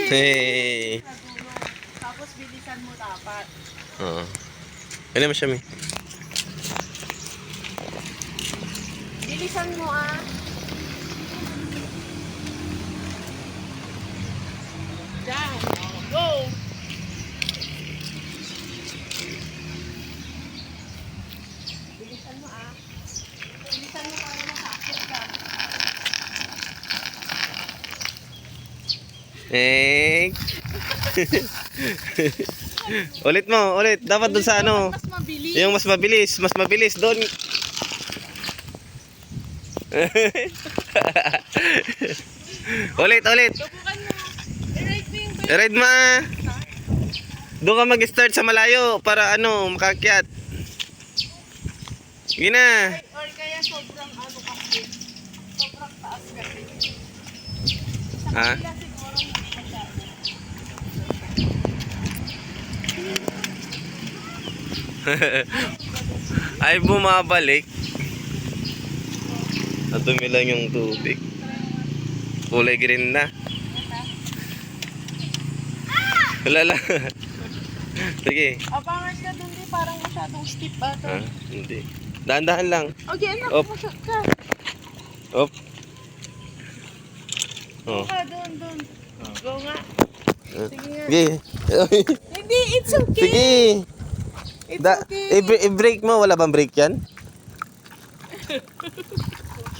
Hey. Tapos bilisan mo dapat. Oo. Ano mo siya, Mi? Bilisan mo ah. Down. Go. Bilisan mo ah. Bilisan mo para masakit ka. Eh. Ulit mo, ulit. Dapat doon sa ano. Mas mabilis. Yung mas mabilis doon. Ulit, ulit. Subukan mo. I-ride mo yung bike. I-ride mo ah. Doon ka mag-start sa malayo para ano, makakyat. Sige na. Or kaya sobrang ano kasi. Sobrang taas kasi. Ha? Sa kanila siguro hindi masyado. Ay bumabalik. Natumi lang yung tubig. Kulay green na. Wala lang. Sige. Abangan ka dun di parang masyadong steep ata. Ah, hindi. Dahan-dahan lang. Okay, anak, Op. masyak ka. Op. Oh. Ka dun. Go nga. Sige nga. Sige. Hindi, it's okay. Sige. It's okay. I-break mo. Wala bang break yan?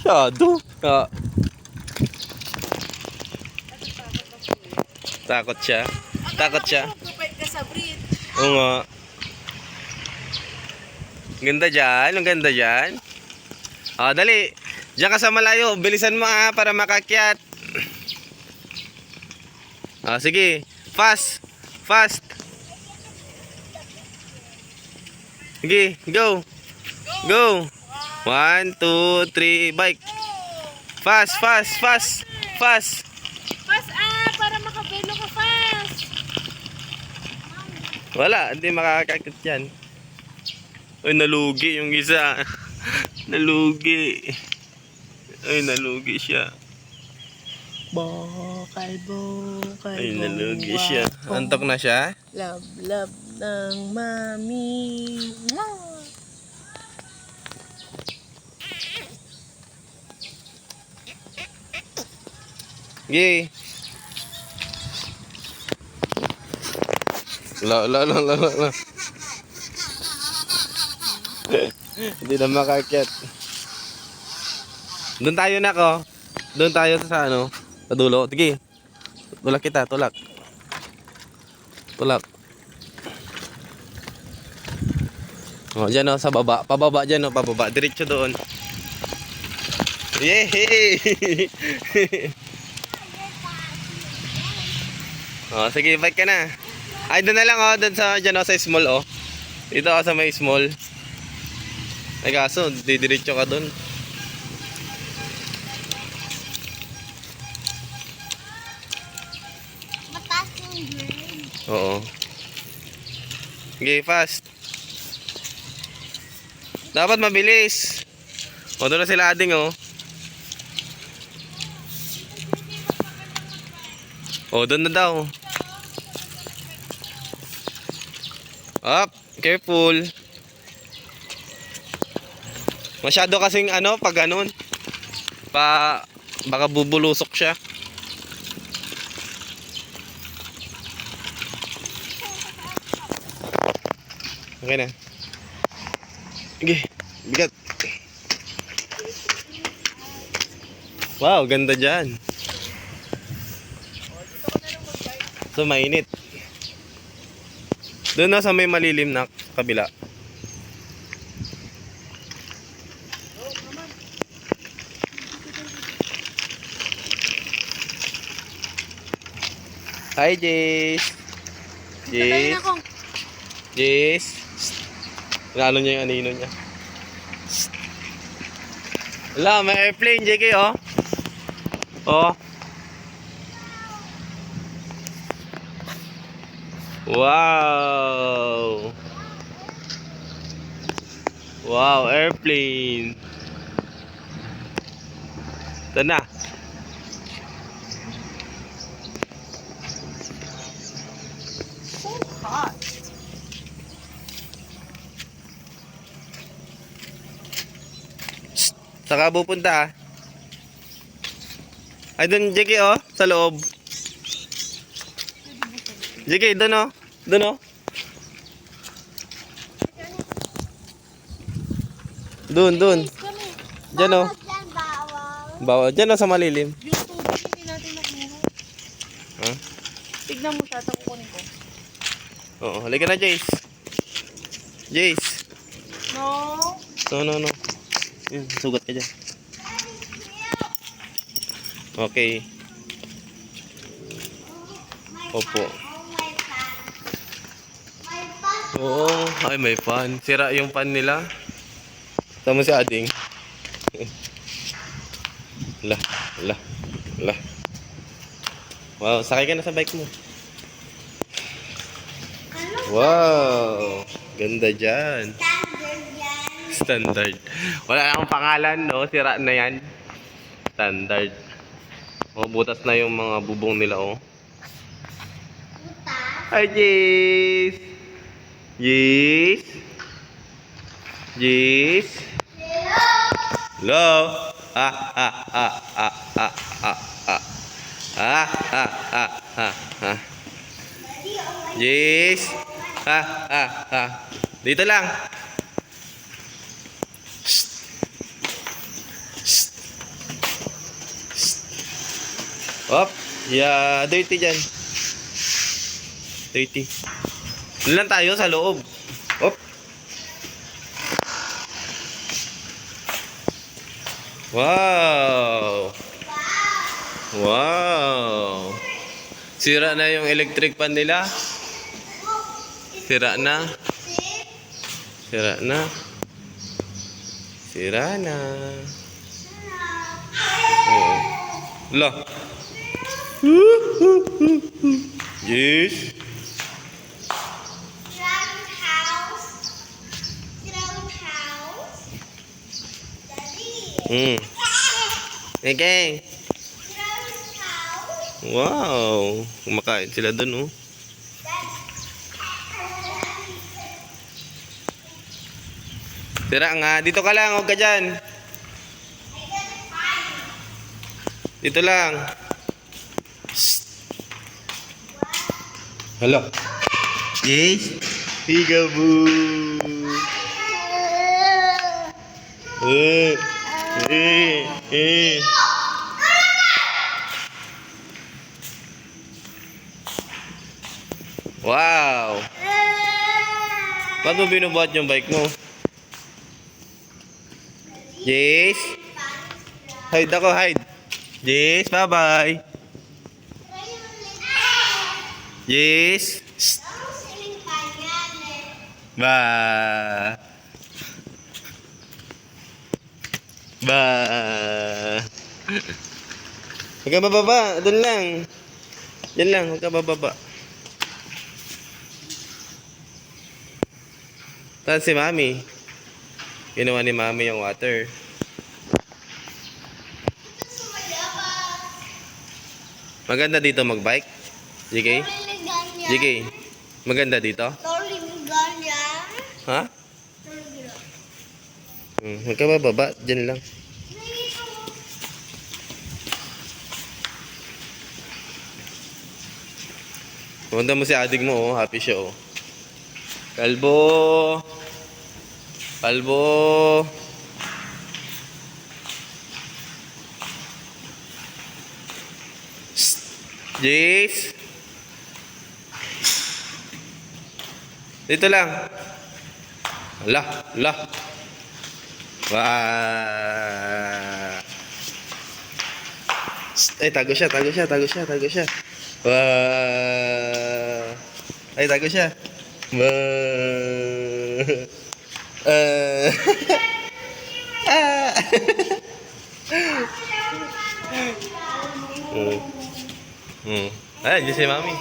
Shadow. Ah. Takot siya. Takot siya. Kapag ka sa breed. Oo nga. Ganda dyan. Ang ganda dyan. Ah, dali. Diyan ka sa malayo. Bilisan mo ah para makakyat. Ah, sige. Fast. Fast. Sige, go. Go. 1, 2, 3, bike. Fast, fast, fast. Fast. Fast para makabelo ka fast. Wala, hindi makakakit yan. Ay, nalugi yung isa. Nalugi. Ay, nalugi siya. Bokal. Ay, nalugi siya. Antok na siya? Love ng mami. Gay. La. Hindi na makakyat. Doon tayo na ko. Doon tayo sa ano, sa dulo. Sige. Tulak kita, tulak. Tulak. Oh, diyan oh, sa baba. Pababa diyan oh, pababa. Diretso doon. Yay! Oh, sige, bike ka na. Ay, doon na lang oh, doon sa diyan oh, sa small oh. Dito oh, sa may small. Ay kaso, didiretso ka doon. Mataas yung grade. Oo. Okay, fast. Dapat mabilis. O, doon na sila ading oh. O, doon na daw. Up, careful. Masyado kasing ano, pag ganun. Baka bubulusok siya. Okay na. Okay, bigat. Wow, ganda dyan. So, mainit. Doon na sa may malilim na kabila. Hi, Jace. Jace. Jace. Lalo niya yung anino niya. Wala, may airplane, JK, oh. Oh. Wow. Wow, airplane. Ito na. Saka pupunta ah. Ay, dun, JK oh, sa loob. JK, dun oh. Dun oh. Dun. Kami. Diyan oh. Bawal yan, bawal. Bawal. Diyan oh, sa malilim. Yung tubig, hindi natin nakuha. Huh? Tignan mo siya, tapos kukunin ko. Oo, halika na, Jace. Jace. No. No. Sugat ka dyan. Okay. Opo. Oo, ay may fan. Sira yung fan nila. Tama si Ading. La. Wow, sakay ka na sa bike mo. Wow, ganda dyan. Standard. Wala akong pangalan, no? Sira na yan. Standard. Oh, butas na yung mga bubong nila, oh. Hi, Jace! Jace? Hello? Jace? Dito lang. Op, yeah, dirty dyan. Dirty. Doon lang tayo sa loob. Op. Wow. Wow. Sira na yung electric pan nila. Sira na. Oo. Lah. Yes. Okay. Wow. Kumakain sila dun, oh. Tira nga. Dito ka lang. Huwag ka dyan. Dito lang. Hello. Yes. Peekaboo. Wow. Ba't mo binubuhat yung bike mo? Yes. Hide ako, hide. Yes, bye-bye. Yes. Ba. Huwag ka bababa. Doon lang. Diyan lang. Huwag ka bababa. Saan si Mami? Ginawa ni Mami yung water. Maganda dito magbike? JK? JK? Maganda dito? Ha? Huwag ka bababa. Diyan lang. Punta mo si adik mo, oh. Happy siya, oh. Kalbo. Jace. Dito lang. Lah. Wah. Eh, tago siya. Wah. Ay, tago siya. Wah. Ay, diyan si Mami.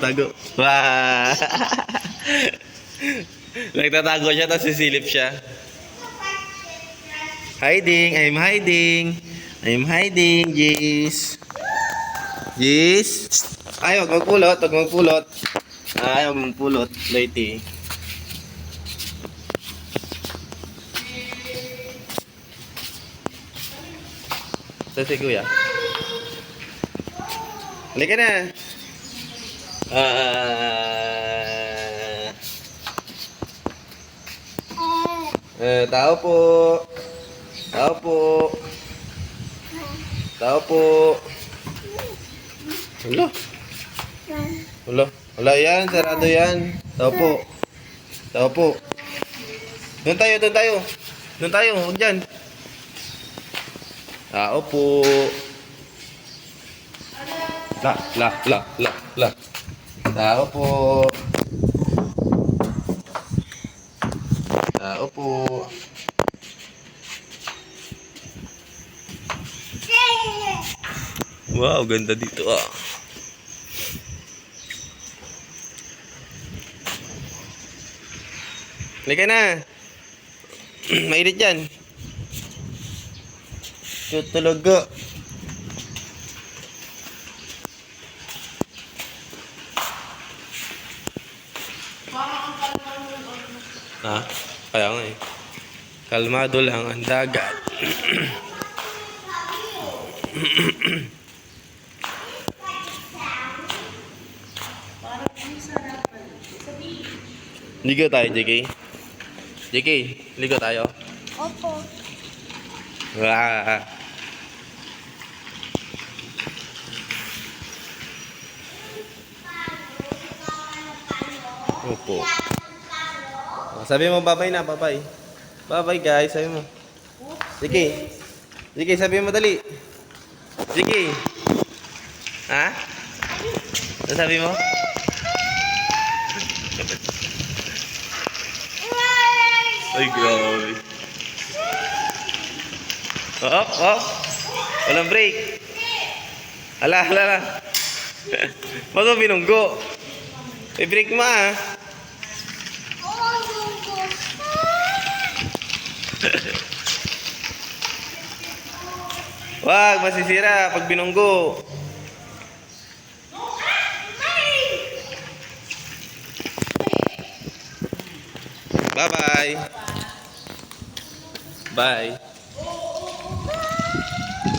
Tago. Wah. Nagtatago siya, tapos sisilip siya. I'm hiding, Jis. Ay, huwag magpulot. Ayaw mong pulot, lady. Sa si kuya. Halika na. Tao po. Tao po. Tao po. Wala. Wala. Wala yan. Sarado yan. Tao po. Tao po. Doon tayo. Doon tayo. Doon tayo. Huwag dyan. Tao po. La. Tao po. Tao po. Wow, ganda dito ah. Halika na. Mainit yan. Cute talaga. Ha? Kaya nga eh. Kalmado lang ang dagat. Ligo tayo, JK. JK, ligo tayo. Opo. Wah. Opo. Sabi mo bye-bye na, bye-bye. Bye-bye guys, sabi mo. JK. JK, sabi mo dali. JK. Ha? Ano sabi mo? Ay, grabe. Oh. Walang break. Hala. Bago binunggo. May break mo ah. Wag, masisira pag binunggo. Bye-bye. Bye.